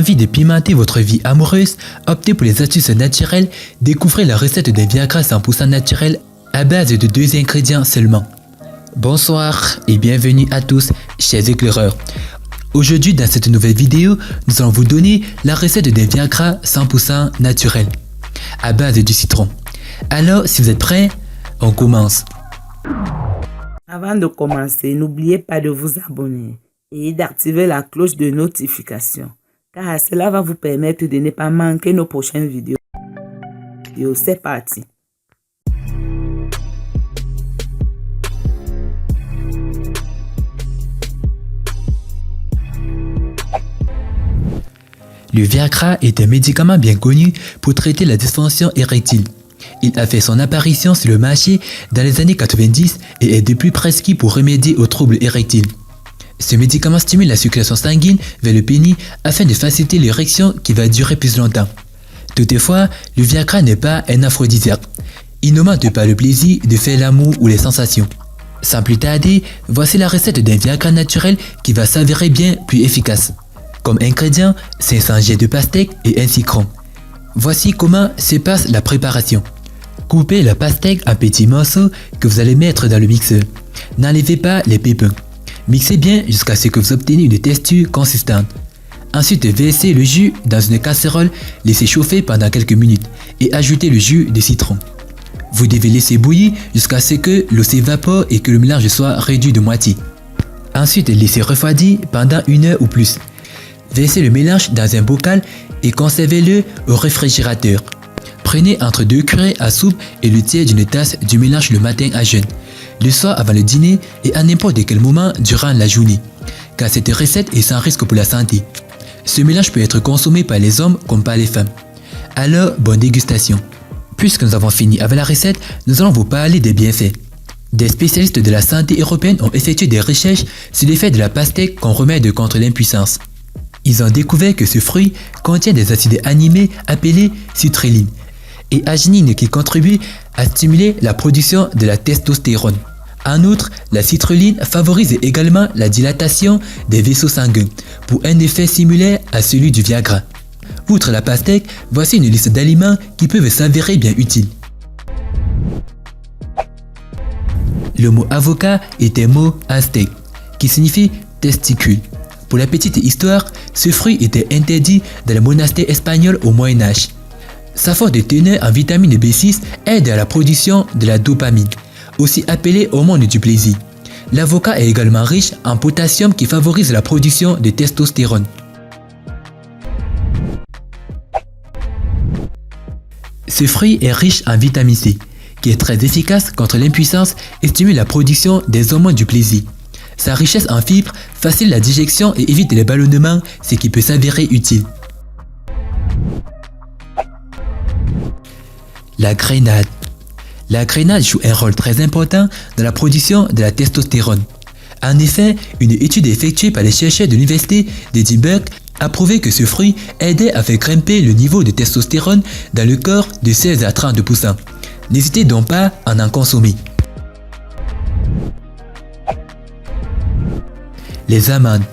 Envie de pimenter votre vie amoureuse? Optez pour les astuces naturelles. Découvrez la recette d'un Viagra 100% naturel à base de 2 ingrédients seulement. Bonsoir et bienvenue à tous, chers éclaireurs. Aujourd'hui, dans cette nouvelle vidéo, nous allons vous donner la recette d'un Viagra 100% naturel à base du citron. Alors, si vous êtes prêts, on commence. Avant de commencer, n'oubliez pas de vous abonner et d'activer la cloche de notification, car cela va vous permettre de ne pas manquer nos prochaines vidéos. C'est parti. Le Viagra est un médicament bien connu pour traiter la dysfonction érectile. Il a fait son apparition sur le marché dans les années 90 et est depuis prescrit pour remédier aux troubles érectiles. Ce médicament stimule la circulation sanguine vers le pénis afin de faciliter l'érection qui va durer plus longtemps. Toutefois, le Viagra n'est pas un aphrodisiaque. Il n'augmente pas le plaisir de faire l'amour ou les sensations. Sans plus tarder, voici la recette d'un Viagra naturel qui va s'avérer bien plus efficace. Comme ingrédients, 500 g de pastèque et un citron. Voici comment se passe la préparation. Coupez la pastèque en petits morceaux que vous allez mettre dans le mixeur. N'enlevez pas les pépins. Mixez bien jusqu'à ce que vous obteniez une texture consistante. Ensuite, versez le jus dans une casserole, laissez chauffer pendant quelques minutes et ajoutez le jus de citron. Vous devez laisser bouillir jusqu'à ce que l'eau s'évapore et que le mélange soit réduit de moitié. Ensuite, laissez refroidir pendant 1 heure ou plus. Versez le mélange dans un bocal et conservez-le au réfrigérateur. Prenez entre 2 cuillerées à soupe et le tiers d'une tasse du mélange le matin à jeûne, le soir avant le dîner et à n'importe quel moment durant la journée, car cette recette est sans risque pour la santé. Ce mélange peut être consommé par les hommes comme par les femmes. Alors, bonne dégustation. Puisque nous avons fini avec la recette, nous allons vous parler des bienfaits. Des spécialistes de la santé européenne ont effectué des recherches sur l'effet de la pastèque comme remède contre l'impuissance. Ils ont découvert que ce fruit contient des acides aminés appelés citrulline et arginine qui contribuent à stimuler la production de la testostérone. En outre, la citrulline favorise également la dilatation des vaisseaux sanguins pour un effet similaire à celui du Viagra. Outre la pastèque, voici une liste d'aliments qui peuvent s'avérer bien utiles. Le mot avocat est un mot aztèque qui signifie testicule. Pour la petite histoire, ce fruit était interdit dans les monastères espagnols au Moyen-Âge. Sa forte teneur en vitamine B6 aide à la production de la dopamine, aussi appelée hormone du plaisir. L'avocat est également riche en potassium qui favorise la production de testostérone. Ce fruit est riche en vitamine C, qui est très efficace contre l'impuissance et stimule la production des hormones du plaisir. Sa richesse en fibres facilite la digestion et évite les ballonnements, ce qui peut s'avérer utile. La grenade. La grenade joue un rôle très important dans la production de la testostérone. En effet, une étude effectuée par les chercheurs de l'université d'Edinburgh a prouvé que ce fruit aidait à faire grimper le niveau de testostérone dans le corps de 16 à 30%. N'hésitez donc pas à en consommer. Les amandes.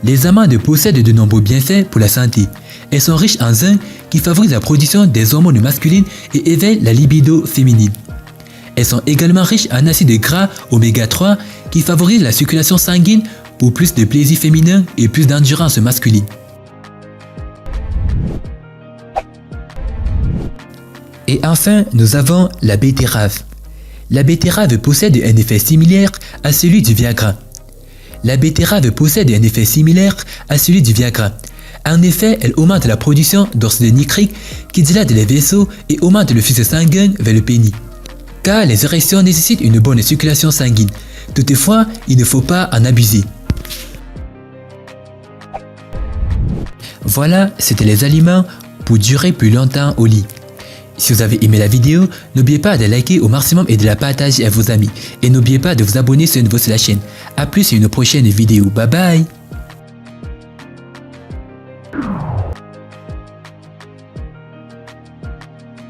Les amandes possèdent de nombreux bienfaits pour la santé. Elles sont riches en zinc qui favorise la production des hormones masculines et éveille la libido féminine. Elles sont également riches en acides gras oméga 3 qui favorisent la circulation sanguine pour plus de plaisir féminin et plus d'endurance masculine. Et enfin, nous avons la betterave. La betterave possède un effet similaire à celui du Viagra. La betterave possède un effet similaire à celui du Viagra. En effet, elle augmente la production d'oxyde nitrique qui dilate les vaisseaux et augmente le flux sanguin vers le pénis. Car les érections nécessitent une bonne circulation sanguine. Toutefois, il ne faut pas en abuser. Voilà, c'était les aliments pour durer plus longtemps au lit. Si vous avez aimé la vidéo, n'oubliez pas de liker au maximum et de la partager à vos amis. Et n'oubliez pas de vous abonner sur la chaîne. A plus sur une prochaine vidéo. Bye bye.